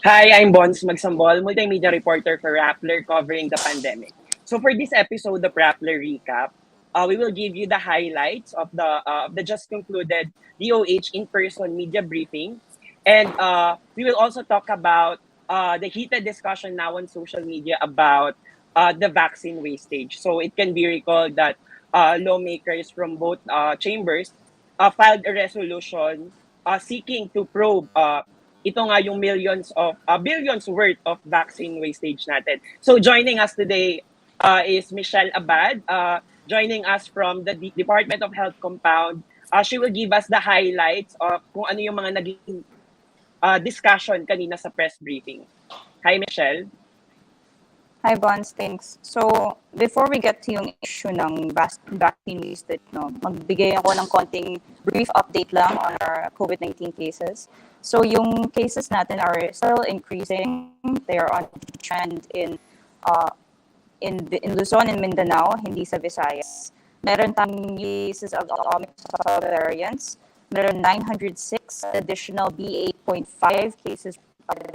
Hi, I'm Bons Magsambol, multimedia reporter for Rappler covering the pandemic. So for this episode of Rappler Recap, we will give you the highlights of the just concluded DOH in-person media briefing. And we will also talk about the heated discussion now on social media about the vaccine wastage. So it can be recalled that lawmakers from both chambers filed a resolution seeking to probe ito nga yung billions worth of vaccine wastage natin. So joining us today is Michelle Abad, joining us from the Department of Health Compound. She will give us the highlights of kung ano yung mga naging discussion kanina sa press briefing. Hi, Michelle. Hi, Bonds. Thanks. So, before we get to yung issue ng vaccine wastage, magbigay ako ng konting brief update lang on our COVID-19 cases. So, yung cases natin are still increasing. They are on trend in Luzon and Mindanao, hindi sa Visayas. Meron tayong cases of Omicron variants. Meron 906 additional BA.5 cases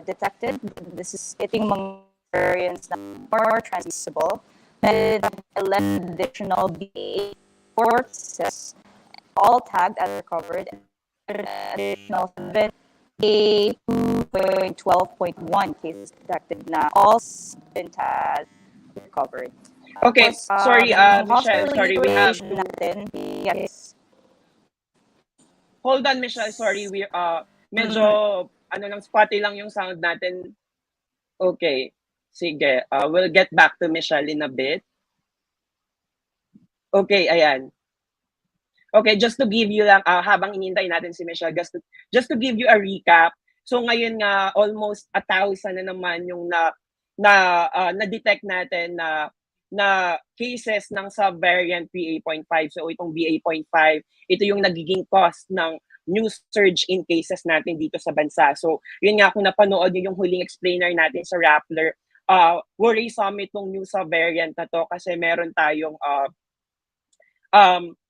detected. Ito yung mga variants na more transmissible. And 11 additional BA.4 cases, all tagged as recovered. Additional 7 BA.12.1 cases detected na all been tagged recovered. Okay, sorry, Michelle, sorry, we have to... natin, yes. Hold on, Michelle, sorry, we medyo spotty lang yung sound natin. Okay, sige, we'll get back to Michelle in a bit. Okay, ayan. Okay, just to give you lang, habang inintay natin si Michelle, just to give you a recap. So ngayon nga, almost 1,000 na naman yung na-detect natin na cases ng subvariant BA.5. So itong BA.5, ito yung nagiging cause ng new surge in cases natin dito sa bansa. So yun nga, kung napanood nyo yung huling explainer natin sa Rappler, worry summit tong new subvariant na to kasi meron tayong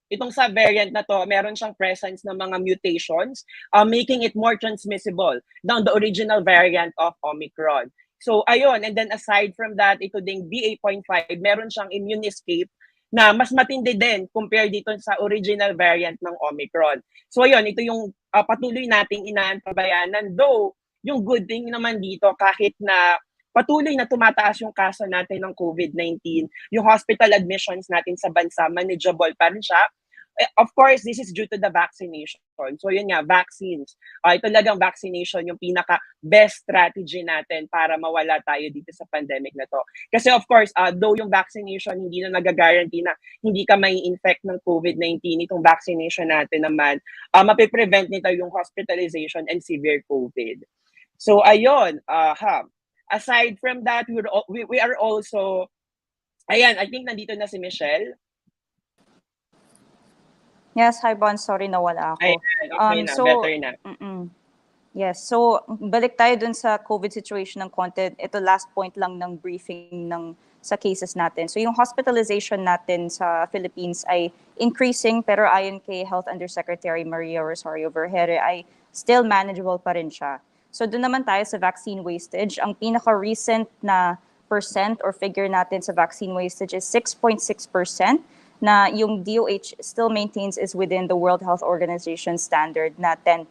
itong subvariant na to, meron siyang presence ng mga mutations, making it more transmissible than the original variant of Omicron. So, ayun. And then aside from that, ito ding BA.5, meron siyang immune escape na mas matindi din compared dito sa original variant ng Omicron. So, ayun. Ito yung patuloy nating inaantabayanan. Though, yung good thing naman dito, kahit na patuloy na tumataas yung kaso natin ng COVID-19, yung hospital admissions natin sa bansa, manageable pa rin siya. Of course, this is due to the vaccination. So yun nga, vaccines. Ito talagang vaccination yung pinaka-best strategy natin para mawala tayo dito sa pandemic na to. Kasi of course, though yung vaccination hindi na nag-guarantee na hindi ka may infect ng COVID-19, itong vaccination natin naman, mapiprevent nito yung hospitalization and severe COVID. So ayun, aside from that, we are also, ayan, I think nandito na si Michelle. Yes, hi Bon, sorry nawala ako. Okay na, better na. Yes, so balik tayo dun sa COVID situation ng content. Ito last point lang ng briefing sa cases natin. So yung hospitalization natin sa Philippines ay increasing pero ayon kay Health Undersecretary Maria Rosario Vergere ay still manageable pa rin siya. So doon naman tayo sa vaccine wastage. Ang pinaka-recent na percent or figure natin sa vaccine wastage is 6.6%. Na yung DOH still maintains is within the World Health Organization standard na 10%.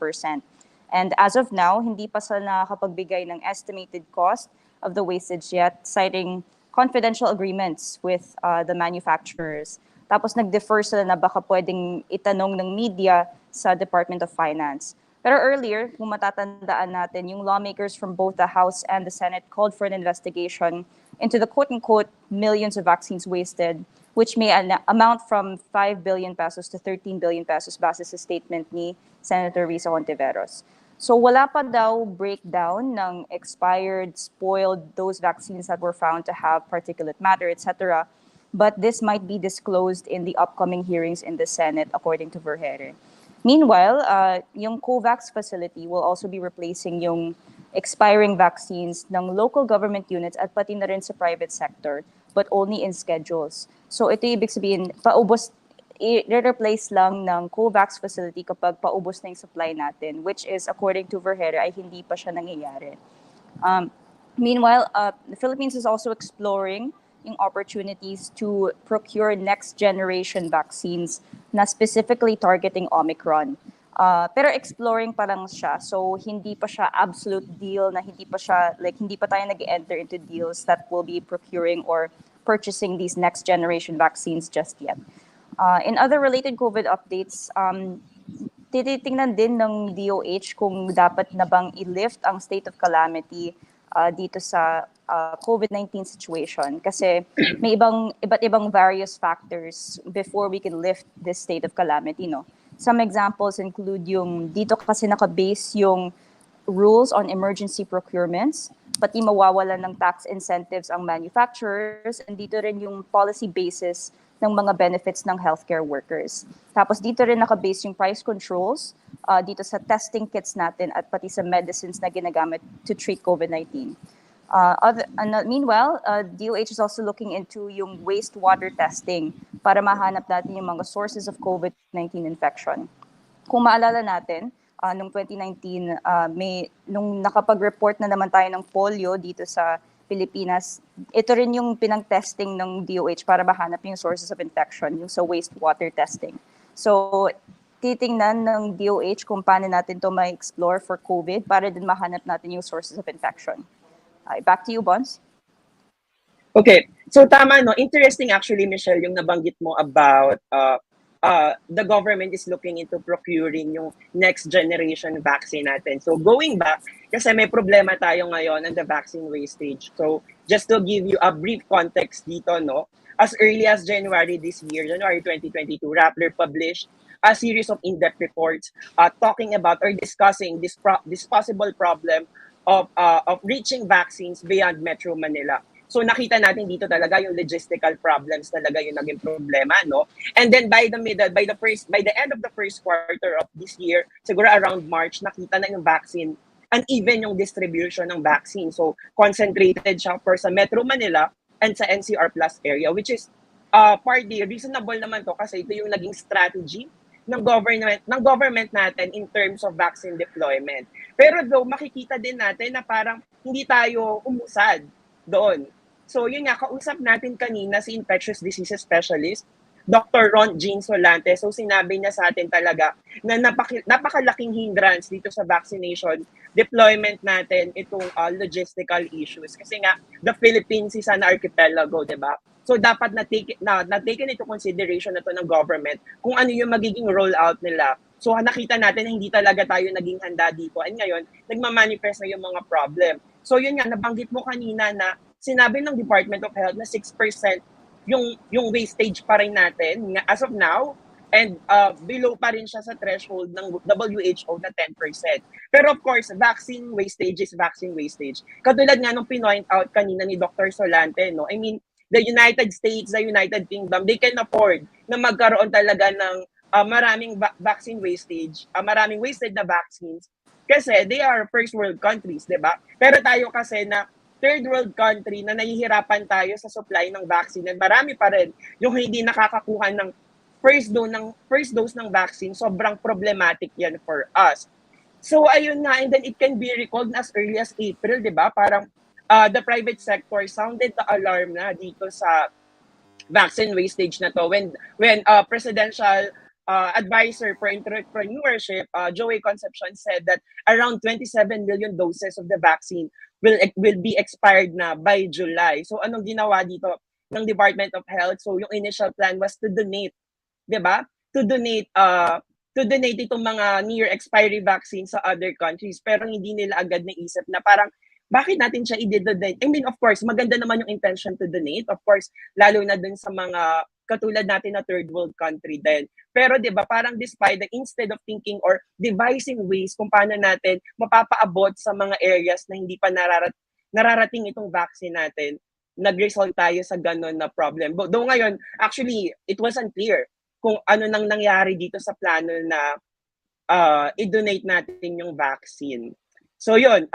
And as of now, hindi pa sila nakakapagbigay ng estimated cost of the wastage yet, citing confidential agreements with the manufacturers. Tapos nag-defer sila na baka pwedeng itanong ng media sa Department of Finance. Pero earlier, kung matatandaan natin, yung lawmakers from both the House and the Senate called for an investigation into the quote-unquote millions of vaccines wasted, which may amount from 5 billion pesos to 13 billion pesos base sa statement ni Senator Risa Hontiveros. So wala pa daw breakdown ng expired, spoiled, those vaccines that were found to have particulate matter, etc. But this might be disclosed in the upcoming hearings in the Senate, according to Vergere. Meanwhile, yung COVAX facility will also be replacing yung expiring vaccines ng local government units at pati na rin sa private sector, but only in schedules. So ito ibig sabihin, i-replace lang ng COVAX facility kapag paubos na yung supply natin, which is, according to Vergere, ay hindi pa siya nangyayari. Meanwhile, the Philippines is also exploring yung opportunities to procure next generation vaccines na specifically targeting Omicron. Pero exploring pa lang siya. So hindi pa siya absolute deal na hindi pa siya like hindi pa tayo nag-enter into deals that will be procuring or purchasing these next generation vaccines just yet. In other related COVID updates, tititingnan din ng DOH kung dapat na bang i-lift ang state of calamity dito sa COVID-19 situation kasi may iba't ibang various factors before we can lift this state of calamity, no? Some examples include yung dito kasi naka-base yung rules on emergency procurements, pati mawawalan ng tax incentives ang manufacturers, and dito rin yung policy basis ng mga benefits ng healthcare workers. Tapos dito rin naka-base yung price controls dito sa testing kits natin at pati sa medicines na ginagamit to treat COVID-19. Meanwhile, DOH is also looking into yung wastewater testing para mahanap natin yung mga sources of COVID-19 infection. Kung maalala natin, noong 2019, nung nakapag-report na naman tayo ng polio dito sa Pilipinas, ito rin yung pinang-testing ng DOH para mahanap yung sources of infection, yung sa wastewater testing. So, titingnan ng DOH kung paano natin to ma-explore for COVID para din mahanap natin yung sources of infection. Back to you, Bons. Okay. So tama, no? Interesting actually, Michelle, yung nabanggit mo about the government is looking into procuring yung next generation vaccine natin. So going back, kasi may problema tayo ngayon on the vaccine wastage. So just to give you a brief context dito, no? As early as January this year, January 2022, Rappler published a series of in-depth reports talking about or discussing this possible problem of reaching vaccines beyond Metro Manila. So nakita natin dito talaga yung logistical problems talaga yung naging problema, no? And then by the end of the first quarter of this year, siguro around March, nakita na yung vaccine and even yung distribution ng vaccine. So concentrated siya for sa Metro Manila and sa NCR Plus area, which is partly reasonable naman to kasi ito yung naging strategy ng government natin in terms of vaccine deployment. Pero though makikita din natin na parang hindi tayo umusad doon. So yun nga, kausap natin kanina si infectious diseases specialist, Dr. Ron Jean Solante. So sinabi niya sa atin talaga na napakalaking hindrance dito sa vaccination deployment natin itong logistical issues. Kasi nga, the Philippines is an archipelago, di ba? So dapat na-taken into consideration na to ng government kung ano yung magiging rollout nila. So nakita natin na hindi talaga tayo naging handa dito. And ngayon, nagmamanifest na yung mga problem. So yun nga, nabanggit mo kanina na sinabi ng Department of Health na 6% yung wastage pa rin natin as of now, and below pa rin siya sa threshold ng WHO na 10%. Pero of course, vaccine wastage is vaccine wastage. Katulad nga nung pinoint out kanina ni Dr. Solante, no? I mean, the United States, the United Kingdom, they can afford na magkaroon talaga ng maraming vaccine wastage, maraming wasted na vaccines kasi they are first world countries, di ba? Pero tayo kasi na third world country na nahihirapan tayo sa supply ng vaccine and marami pa rin yung hindi nakakakuha ng first dose ng vaccine, sobrang problematic yan for us. So ayun nga, and then it can be recalled as early as April, di ba? Parang the private sector sounded the alarm na dito sa vaccine wastage na to when presidential advisor for entrepreneurship, Joey Concepcion, said that around 27 million doses of the vaccine will be expired na by July. So anong ginawa dito ng Department of Health? So yung initial plan was to donate, 'di ba? To donate itong mga near expiry vaccines sa other countries, pero hindi nila agad naisip na parang bakit natin siya i-donate? I mean, of course, maganda naman yung intention to donate. Of course, lalo na dun sa mga katulad natin na third world country din. Pero 'di ba, parang despite that, instead of thinking or devising ways kung paano natin mapapaabot sa mga areas na hindi pa nararating itong vaccine natin, nag-result tayo sa ganun na problem. Though ngayon, actually, it wasn't clear kung ano nang nangyari dito sa plano na i-donate natin yung vaccine. So yun.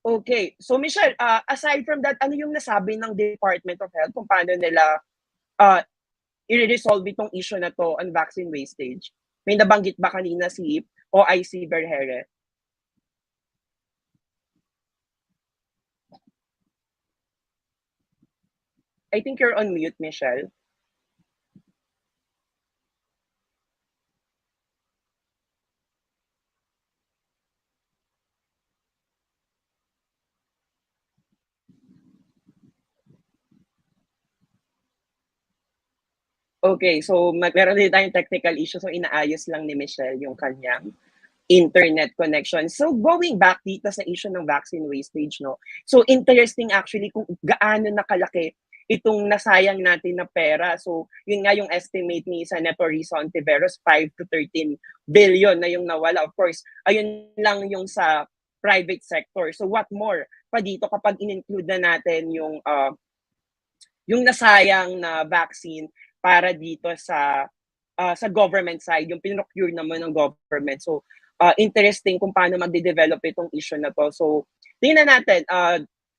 Okay. So Michelle, aside from that, ano yung nasabi ng Department of Health kung paano nila i-resolve itong issue na to on vaccine wastage? May nabanggit ba kanina si OIC Berhere? I think you're on mute, Michelle. Okay, so meron din tayong technical issue, so inaayos lang ni Michelle yung kanyang internet connection. So going back dito sa issue ng vaccine wastage, no? So interesting actually kung gaano nakalaki itong nasayang natin na pera. So yun nga yung estimate ni Senator Risa Ontiveros, 5 to 13 billion na yung nawala. Of course, ayun lang yung sa private sector. So what more pa dito kapag in-include na natin yung nasayang na vaccine para dito sa government side, yung pinrocure naman ng government. So, interesting kung paano magde-develop itong issue na to. So, tingnan natin.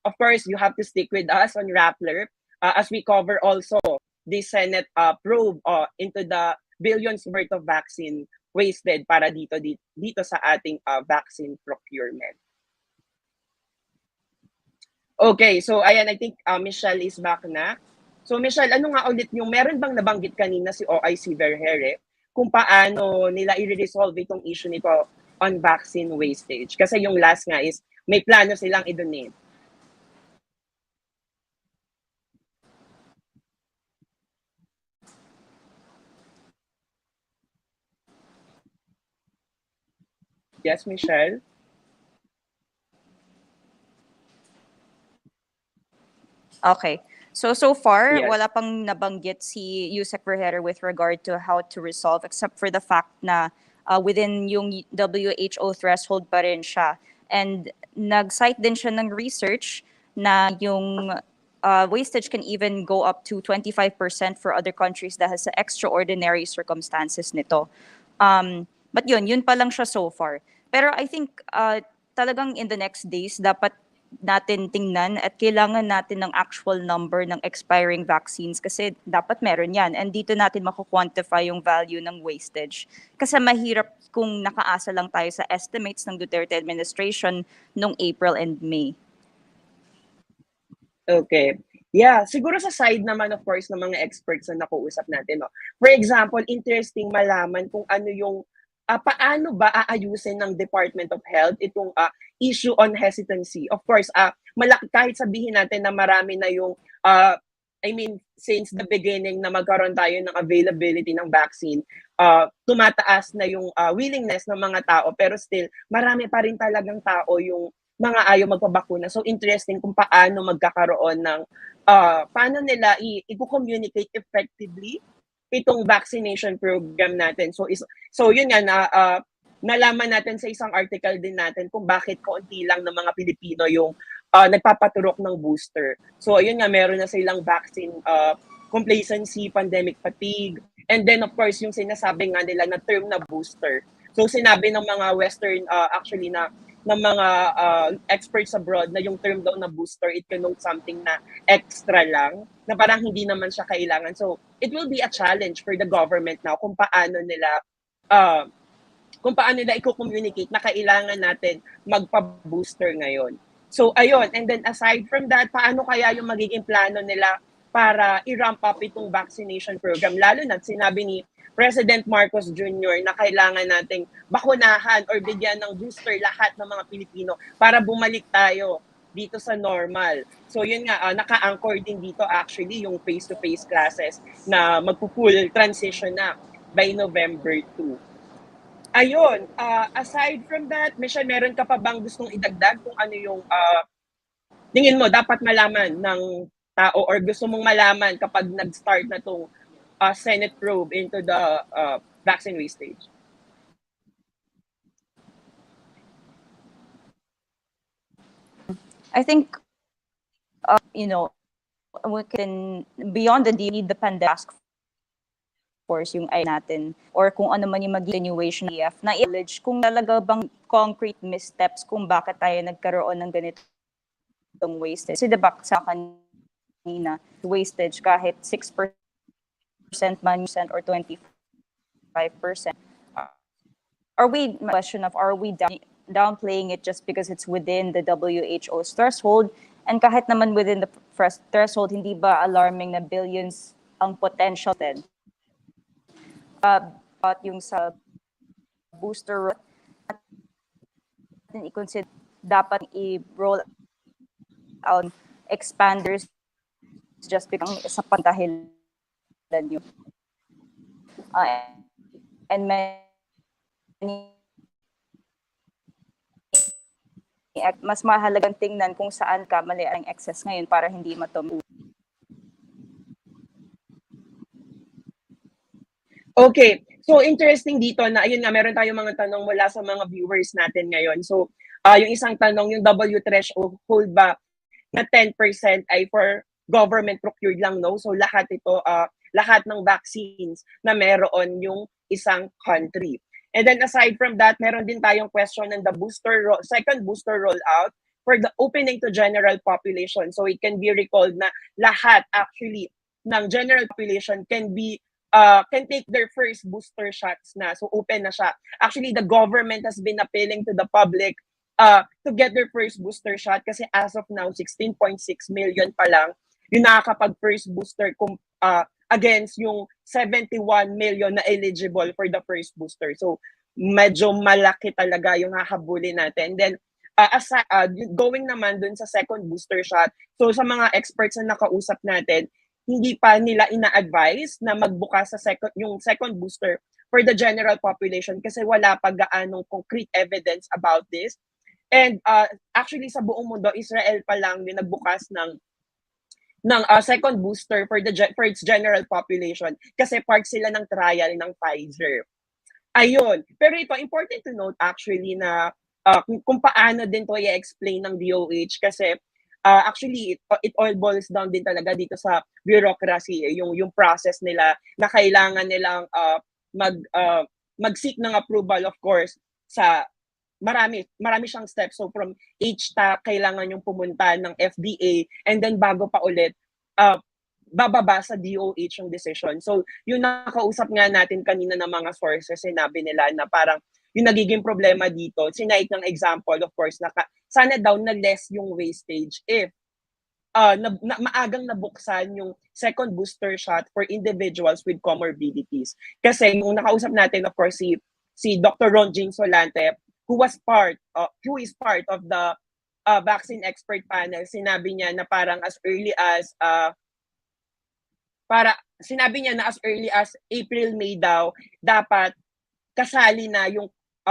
Of course, you have to stick with us on Rappler as we cover also the Senate probe into the billions worth of vaccine wasted para dito sa ating vaccine procurement. Okay, so ayan, I think Michelle is back na. So Michelle, ano nga ulit yung meron bang nabanggit kanina si OIC Vergere kung paano nila i-resolve itong issue nito on vaccine wastage? Kasi yung last nga is may plano silang i-donate. Yes, Michelle? Okay. So far, Yes. wala pang nabanggit si Yusek Vergere with regard to how to resolve except for the fact na within yung WHO threshold pa rin siya. And nag-cite din siya ng research na yung wastage can even go up to 25% for other countries dahil sa extraordinary circumstances nito. But yun pa lang siya so far. Pero I think talagang in the next days, dapat natin tingnan at kailangan natin ng actual number ng expiring vaccines kasi dapat meron yan. And dito natin makuquantify yung value ng wastage. Kasi mahirap kung nakaasa lang tayo sa estimates ng Duterte administration noong April and May. Okay. Yeah, siguro sa side naman of course ng mga experts na nakuusap natin, no. For example, interesting malaman kung ano yung paano ba aayusin ng Department of Health itong issue on hesitancy. Of course, malaki kahit sabihin natin na marami na yung I mean, since the beginning na magkaroon tayo ng availability ng vaccine, tumataas na yung willingness ng mga tao pero still marami pa rin talagang tao yung mga ayaw magpabakuna. So interesting kung paano magkakaroon ng paano nila i-communicate effectively itong vaccination program natin. So yun nga na nalaman natin sa isang article din natin kung bakit kaunti lang ng mga Pilipino yung nagpapaturok ng booster. So ayun nga meron na silang vaccine complacency, pandemic fatigue, and then of course yung sinasabi nga nila na term na booster. So sinabi ng mga western actually na ng mga experts abroad na yung term daw na booster, it connotes something na extra lang, na parang hindi naman siya kailangan. So, it will be a challenge for the government now uh, kung paano nila i-communicate na kailangan natin magpa-booster ngayon. So, ayun. And then, aside from that, paano kaya yung magiging plano nila para i-ramp up itong vaccination program? Lalo na sinabi ni President Marcos Jr. na kailangan nating bakunahan or bigyan ng booster lahat ng mga Pilipino para bumalik tayo dito sa normal. So yun nga, naka-anchor din dito actually yung face-to-face classes na magpo-full transition na by November 2. Ayun, aside from that, Michelle, meron ka pa bang gustong idagdag kung ano yung tingin mo dapat malaman ng tao or gusto mong malaman kapag nag-start na tong Senate probe into the vaccine wastage? I think, we can, beyond the need the pandemic task force yung ay natin or kung ano man yung mag-continuation ng EF na i-acknowledge kung talaga bang concrete missteps kung bakit tayo nagkaroon ng ganitong wastage. Kasi diba sa kanina, wastage kahit 6% man or 25%. Are we, question of, are we downplaying it just because it's within the WHO's threshold And kahit naman within the threshold, hindi ba alarming na billions ang potential din? At yung sa booster natin i-consider dapat i-roll out expanders just because sa pantahilan nyo. And many mas mahalagang tingnan kung saan ka mali ang excess ngayon para hindi matumbo. Okay. So, interesting dito na, ayun nga, meron tayong mga tanong mula sa mga viewers natin ngayon. So, yung isang tanong, yung W threshold ba na 10% ay for government procured lang, no? So, lahat ito, lahat ng vaccines na meron yung isang country. And then, aside from that, meron din tayong question on the second booster rollout for the opening to general population. So, it can be recalled na lahat actually ng general population can take their first booster shots na. So, open na siya. Actually, the government has been appealing to the public to get their first booster shot kasi as of now, 16.6 million pa lang yung nakakapag first booster against yung 71 million na eligible for the first booster. So, medyo malaki talaga yung hahabulin natin. Then, going naman dun sa second booster shot, so sa mga experts na nakausap natin, hindi pa nila ina-advise na magbukas sa yung second booster for the general population kasi wala pa gaanong concrete evidence about this. And actually sa buong mundo, Israel pa lang yung nagbukas ng second booster for its general population kasi part sila ng trial ng Pfizer. Ayun. Pero ito, important to note actually na kung paano din to i-explain ng DOH kasi actually it all boils down din talaga dito sa bureaucracy, yung process nila na kailangan nilang mag-seek ng approval, of course, sa marami siyang steps. So from HTA, kailangan yung pumunta ng FDA and then bago pa ulit bababa sa DOH yung decision. So yung nakausap nga natin kanina ng mga sources, sinabi nila na parang yung nagiging problema dito, sinait ng example, of course, na sana daw na less yung wastage if maagang nabuksan yung second booster shot for individuals with comorbidities. Kasi yung nakausap natin, of course, si Dr. Ron Jean Solante, who is part of the vaccine expert panel, sinabi niya na parang as early as April, May daw, dapat kasali na yung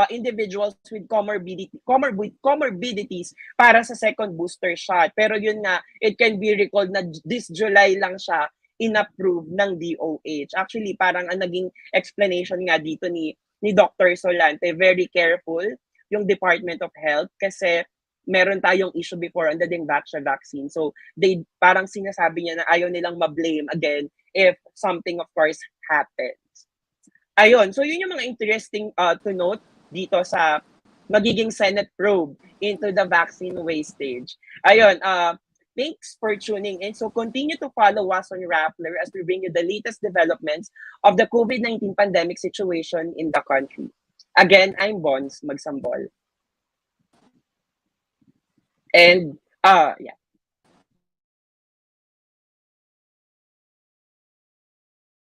individuals with comorbidities para sa second booster shot. Pero yun nga, it can be recalled na this July lang siya in-approve ng DOH. Actually, parang ang naging explanation nga dito ni Dr. Solante, very careful yung Department of Health kasi meron tayong issue before on the Dengvaxia vaccine. So, they parang sinasabi niya na ayaw nilang ma-blame again if something, of course, happens. Ayun, so yun yung mga interesting to note dito sa magiging Senate probe into the vaccine wastage. Ayun, thanks for tuning in. So continue to follow us on Rappler as we bring you the latest developments of the COVID-19 pandemic situation in the country. Again, I'm Bons Magsambol. And yeah.